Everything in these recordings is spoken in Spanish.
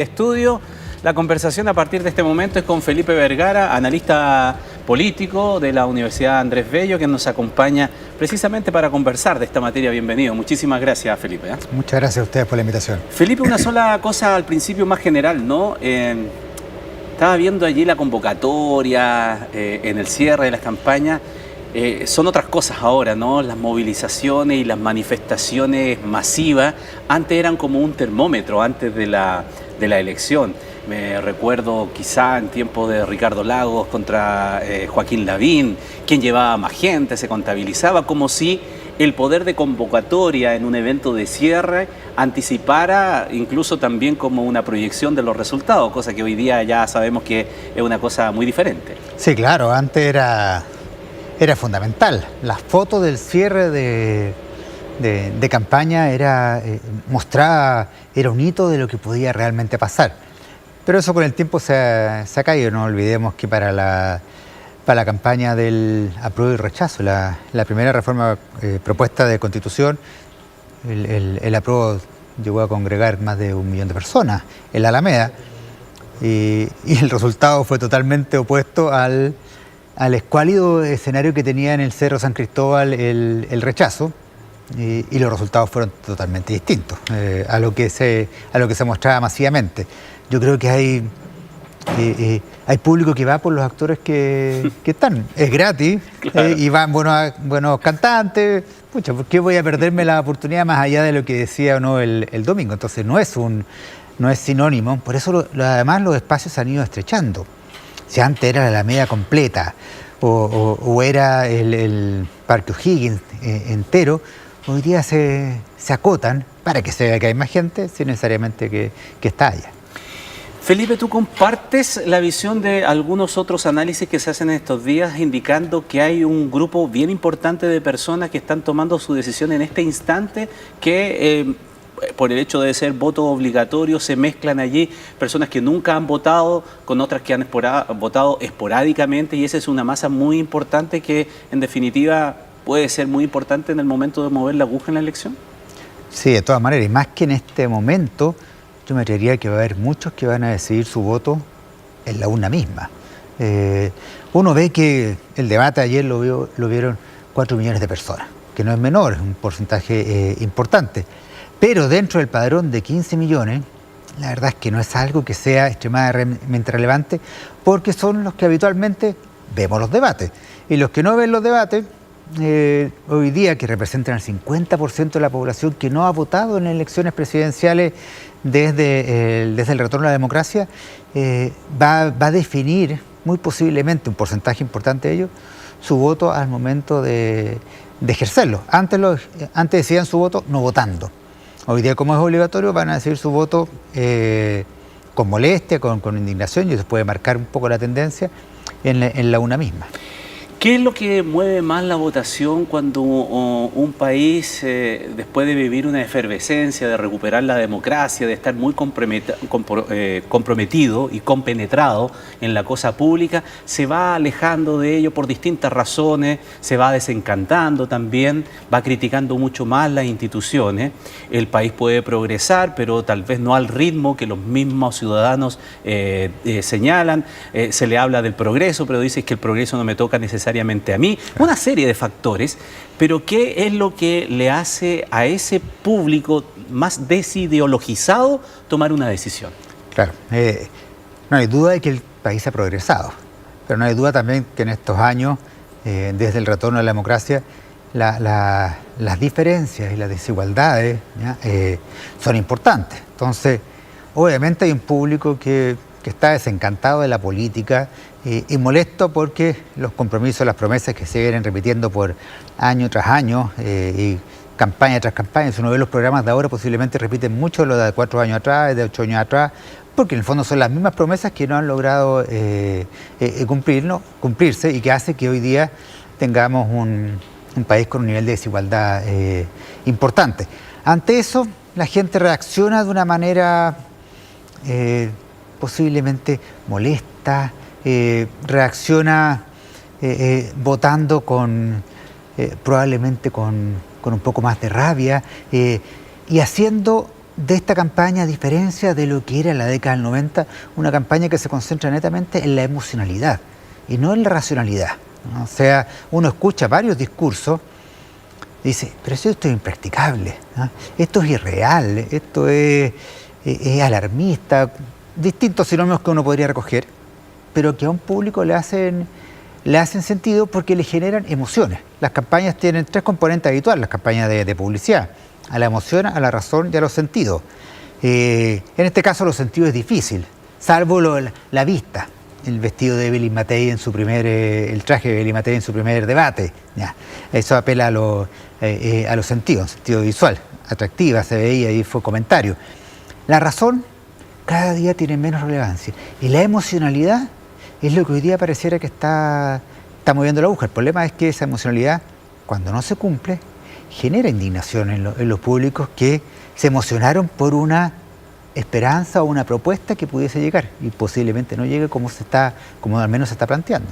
Estudio. La conversación a partir de este momento es con Felipe Vergara, analista político de la Universidad Andrés Bello, que nos acompaña precisamente para conversar de esta materia. Bienvenido. Muchísimas gracias, Felipe. Muchas gracias a ustedes por la invitación. Felipe, una sola cosa al principio más general, ¿no? Estaba viendo allí la convocatoria en el cierre de las campañas. Son otras cosas ahora, ¿no? Las movilizaciones y las manifestaciones masivas antes eran como un termómetro antes de la elección. Me recuerdo quizá en tiempo de Ricardo Lagos contra Joaquín Lavín, quien llevaba más gente, se contabilizaba como si el poder de convocatoria en un evento de cierre anticipara incluso también como una proyección de los resultados, cosa que hoy día ya sabemos que es una cosa muy diferente. Sí, claro, antes era fundamental. Las fotos del cierre de campaña mostraba, era un hito de lo que podía realmente pasar. Pero eso con el tiempo se ha caído. No olvidemos que para la campaña del apruebo y rechazo, la primera reforma propuesta de Constitución, el apruebo llegó a congregar más de 1 millón de personas en la Alameda y el resultado fue totalmente opuesto al escuálido escenario que tenía en el Cerro San Cristóbal el rechazo, y los resultados fueron totalmente distintos a lo que se mostraba masivamente. Yo creo que hay público que va por los actores que están. Es gratis, claro. Y van buenos cantantes. Pucha, ¿por qué voy a perderme la oportunidad más allá de lo que decía o no el domingo? Entonces no es sinónimo. Por eso además los espacios se han ido estrechando. Si antes era la Alameda completa o era el Parque O'Higgins entero, hoy día se acotan para que se vea que hay más gente sin necesariamente que está allá. Felipe, ¿tú compartes la visión de algunos otros análisis que se hacen en estos días indicando que hay un grupo bien importante de personas que están tomando su decisión en este instante que por el hecho de ser voto obligatorio se mezclan allí personas que nunca han votado con otras que han votado esporádicamente, y esa es una masa muy importante que en definitiva puede ser muy importante en el momento de mover la aguja en la elección? Sí, de todas maneras, y más que en este momento, yo me creería que va a haber muchos que van a decidir su voto en la urna misma. Uno ve que el debate ayer lo vieron 4 millones de personas, que no es menor, es un porcentaje importante. Pero dentro del padrón de 15 millones, la verdad es que no es algo que sea extremadamente relevante, porque son los que habitualmente vemos los debates. Y los que no ven los debates, hoy día, que representan el 50% de la población que no ha votado en elecciones presidenciales desde el retorno a la democracia, va a definir muy posiblemente un porcentaje importante de ellos su voto al momento de ejercerlo. Antes decían su voto no votando. Hoy día, como es obligatorio, van a decir su voto con molestia, con indignación, y eso puede marcar un poco la tendencia en la urna misma. ¿Qué es lo que mueve más la votación cuando un país, después de vivir una efervescencia, de recuperar la democracia, de estar muy comprometido y compenetrado en la cosa pública, se va alejando de ello por distintas razones, se va desencantando también, va criticando mucho más las instituciones? El país puede progresar, pero tal vez no al ritmo que los mismos ciudadanos señalan. Se le habla del progreso, pero dice que el progreso no me toca necesariamente a mí, una serie de factores, pero ¿qué es lo que le hace a ese público más desideologizado tomar una decisión? Claro, no hay duda de que el país ha progresado, pero no hay duda también que en estos años, desde el retorno a la democracia, las diferencias y las desigualdades son importantes. Entonces, obviamente hay un público que está desencantado de la política y molesto porque los compromisos, las promesas que se vienen repitiendo por año tras año y campaña tras campaña. Si uno ve los programas de ahora, posiblemente repiten mucho lo de 4 años atrás, de 8 años atrás, porque en el fondo son las mismas promesas que no han logrado cumplirse, y que hace que hoy día tengamos un país con un nivel de desigualdad importante. Ante eso, la gente reacciona de una manera posiblemente molesta, reacciona votando probablemente con un poco más de rabia, y haciendo de esta campaña, a diferencia de lo que era en la década del 90, una campaña que se concentra netamente en la emocionalidad y no en la racionalidad, ¿no? O sea, uno escucha varios discursos, dice, pero esto es impracticable, ¿no? Esto es irreal, esto es alarmista, distintos sinónimos que uno podría recoger, pero que a un público le hacen sentido porque le generan emociones. Las campañas tienen tres componentes habituales, las campañas de publicidad: a la emoción, a la razón y a los sentidos. En este caso los sentidos es difícil, salvo la vista. El vestido de Evelyn Matei en su el traje de Evelyn Matei en su primer debate. Ya. Eso apela a los sentidos, sentido visual, atractiva, se veía y fue comentario. La razón cada día tiene menos relevancia. Y la emocionalidad es lo que hoy día pareciera que está moviendo la aguja. El problema es que esa emocionalidad, cuando no se cumple, genera indignación en los públicos que se emocionaron por una esperanza o una propuesta que pudiese llegar y posiblemente no llegue como al menos se está planteando.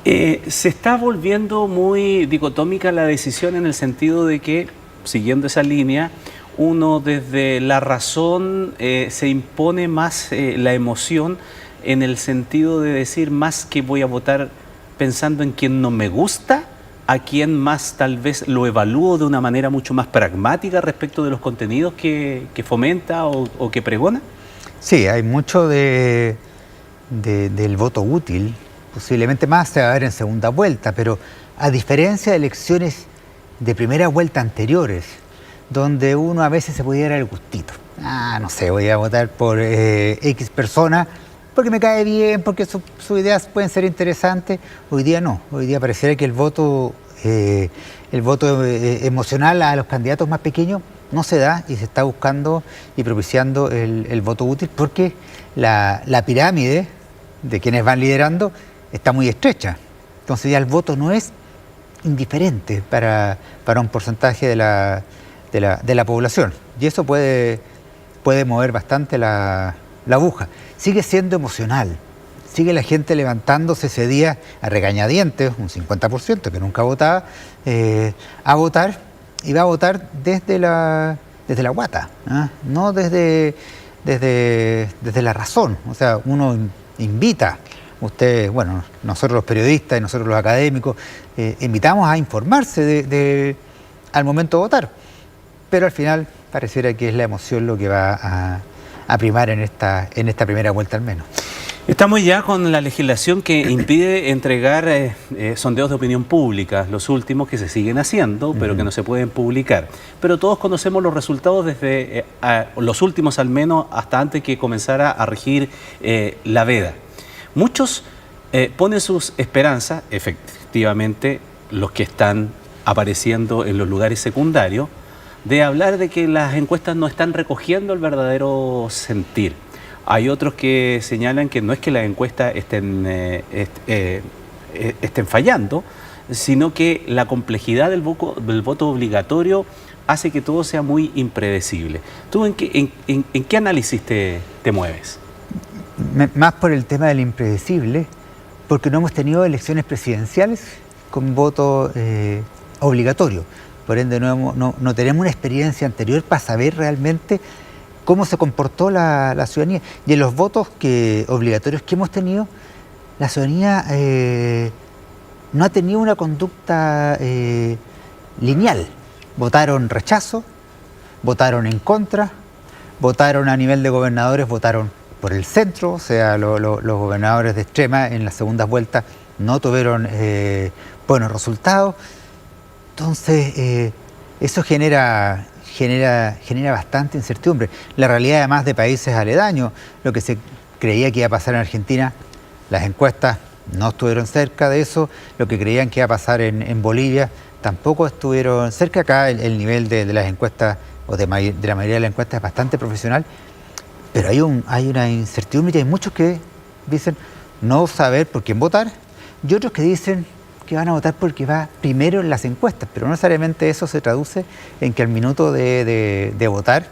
Se está volviendo muy dicotómica la decisión en el sentido de que, siguiendo esa línea, uno desde la razón se impone más la emoción en el sentido de decir más que voy a votar pensando en quien no me gusta, a quien más tal vez lo evalúo de una manera mucho más pragmática respecto de los contenidos que fomenta o que pregona. Sí, hay mucho del voto útil, posiblemente más se va a ver en segunda vuelta, pero a diferencia de elecciones de primera vuelta anteriores, donde uno a veces se podía dar el gustito. No sé, voy a votar por X persona porque me cae bien, porque sus ideas pueden ser interesantes. Hoy día no, hoy día pareciera que el voto emocional a los candidatos más pequeños no se da y se está buscando y propiciando el voto útil porque la pirámide de quienes van liderando está muy estrecha. Entonces ya el voto no es indiferente para un porcentaje de la población y eso puede mover bastante la aguja. Sigue siendo emocional, sigue la gente levantándose ese día a regañadientes, un 50% que nunca votaba, a votar, y va a votar desde la guata, no desde la razón. O sea, uno invita, bueno, nosotros los periodistas y nosotros los académicos, invitamos a informarse al momento de votar, pero al final pareciera que es la emoción lo que va a primar en esta primera vuelta al menos. Estamos ya con la legislación que impide entregar sondeos de opinión pública, los últimos que se siguen haciendo, pero que no se pueden publicar. Pero todos conocemos los resultados desde los últimos al menos hasta antes que comenzara a regir la veda. Muchos ponen sus esperanzas, efectivamente, los que están apareciendo en los lugares secundarios, de hablar de que las encuestas no están recogiendo el verdadero sentir. Hay otros que señalan que no es que las encuestas estén fallando, sino que la complejidad del voto obligatorio hace que todo sea muy impredecible. ¿Tú en qué análisis te mueves? Más por el tema del impredecible, porque no hemos tenido elecciones presidenciales con voto obligatorio. Por ende, no tenemos una experiencia anterior para saber realmente cómo se comportó la ciudadanía. Y en los votos obligatorios que hemos tenido, la ciudadanía no ha tenido una conducta lineal. Votaron rechazo, votaron en contra, votaron a nivel de gobernadores, votaron por el centro, o sea, los gobernadores de extrema en las segundas vueltas no tuvieron buenos resultados. Entonces, eso genera bastante incertidumbre. La realidad, además, de países aledaños, lo que se creía que iba a pasar en Argentina, las encuestas no estuvieron cerca de eso. Lo que creían que iba a pasar en Bolivia tampoco estuvieron cerca. Acá el nivel de las encuestas, o de la mayoría de las encuestas, es bastante profesional, pero hay una incertidumbre y hay muchos que dicen no saber por quién votar y otros que dicen que van a votar porque va primero en las encuestas, pero no necesariamente eso se traduce en que al minuto de votar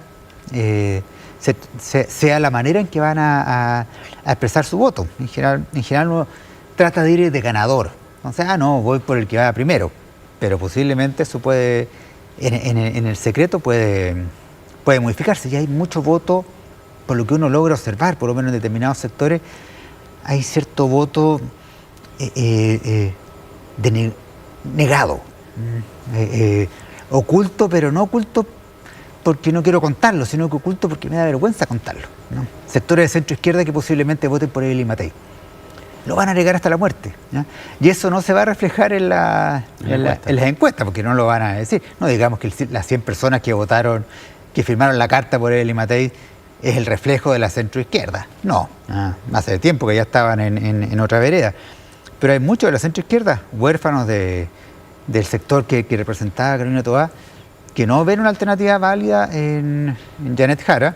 sea la manera en que van a expresar su voto. En general uno trata de ir de ganador. Entonces, no, voy por el que va primero, pero posiblemente eso puede, en el secreto puede puede modificarse. Y hay mucho voto, por lo que uno logra observar, por lo menos en determinados sectores, hay cierto voto negado, oculto, pero no oculto porque no quiero contarlo, sino que oculto porque me da vergüenza contarlo, ¿no? Sectores de centro izquierda que posiblemente voten por Evelyn Matei. Lo van a negar hasta la muerte, ¿ya? Y eso no se va a reflejar en las encuestas, porque no lo van a decir. No digamos que las 100 personas que votaron, que firmaron la carta por Evelyn Matei, es el reflejo de la centroizquierda. No, hace tiempo que ya estaban en otra vereda. Pero hay muchos de la centroizquierda, huérfanos del sector que representaba Carolina Toá, que no ven una alternativa válida en Janet Jara.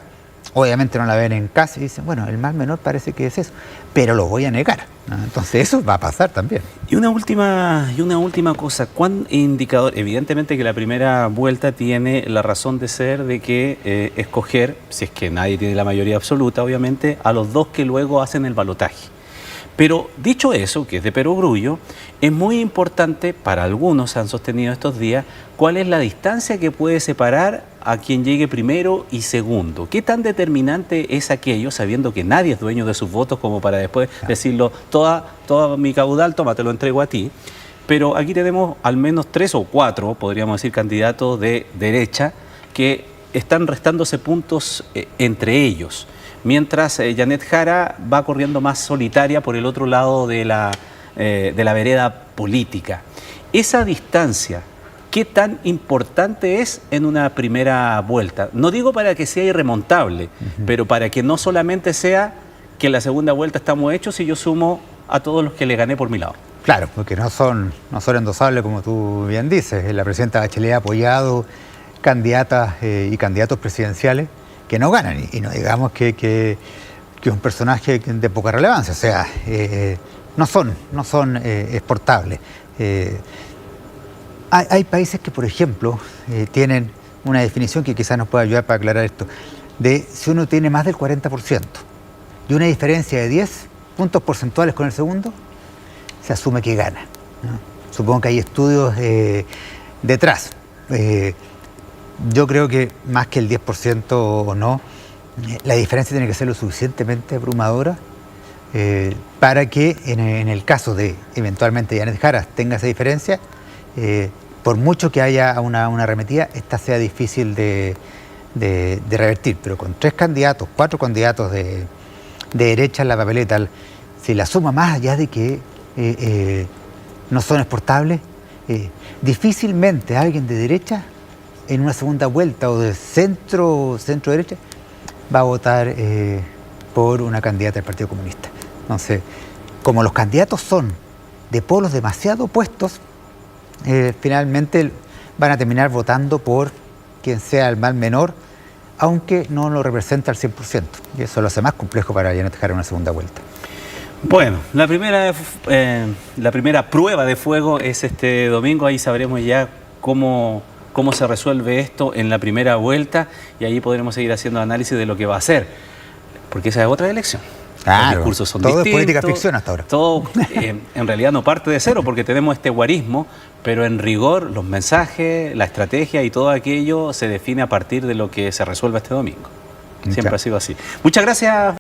Obviamente no la ven en Kast y dicen, bueno, el mal menor parece que es eso, pero lo voy a negar, ¿no? Entonces eso va a pasar también. Y una última cosa, ¿cuán indicador? Evidentemente que la primera vuelta tiene la razón de ser de que escoger, si es que nadie tiene la mayoría absoluta, obviamente, a los dos que luego hacen el balotaje. Pero dicho eso, que es de perogrullo, es muy importante, para algunos han sostenido estos días, cuál es la distancia que puede separar a quien llegue primero y segundo. ¿Qué tan determinante es aquello, sabiendo que nadie es dueño de sus votos, como para después decirlo, toda mi caudal, toma, te lo entrego a ti? Pero aquí tenemos al menos 3 o 4, podríamos decir, candidatos de derecha que están restándose puntos entre ellos. Mientras Janet Jara va corriendo más solitaria por el otro lado de la vereda política. Esa distancia, ¿qué tan importante es en una primera vuelta? No digo para que sea irremontable, pero para que no solamente sea que en la segunda vuelta estamos hechos y yo sumo a todos los que le gané por mi lado. Claro, porque no son endosables, como tú bien dices. La presidenta Bachelet ha apoyado candidatas y candidatos presidenciales que no ganan, y no digamos que un personaje de poca relevancia, o sea, no son exportables. Hay países que, por ejemplo, tienen una definición que quizás nos pueda ayudar para aclarar esto, de si uno tiene más del 40% y una diferencia de 10 puntos porcentuales con el segundo, se asume que gana, ¿no? Supongo que hay estudios detrás. Yo creo que más que el 10% o no, la diferencia tiene que ser lo suficientemente abrumadora para que en el caso de eventualmente Janet Jara tenga esa diferencia, por mucho que haya una arremetida, esta sea difícil de revertir. Pero con 3 candidatos, 4 candidatos de derecha en la papeleta, si la suma más allá de que no son exportables, difícilmente alguien de derecha en una segunda vuelta o de centro-derecha va a votar por una candidata del Partido Comunista. Entonces, como los candidatos son de polos demasiado opuestos, finalmente van a terminar votando por quien sea el mal menor, aunque no lo representa al 100%. Y eso lo hace más complejo para Janet Jara en una segunda vuelta. Bueno, la primera prueba de fuego es este domingo. Ahí sabremos ya cómo se resuelve esto en la primera vuelta, y ahí podremos seguir haciendo análisis de lo que va a ser, porque esa es otra elección. Claro, los discursos son todo distintos, es política ficción hasta ahora. Todo en realidad no parte de cero, porque tenemos este guarismo, pero en rigor los mensajes, la estrategia y todo aquello se define a partir de lo que se resuelva este domingo. Siempre ha sido así. Muchas gracias.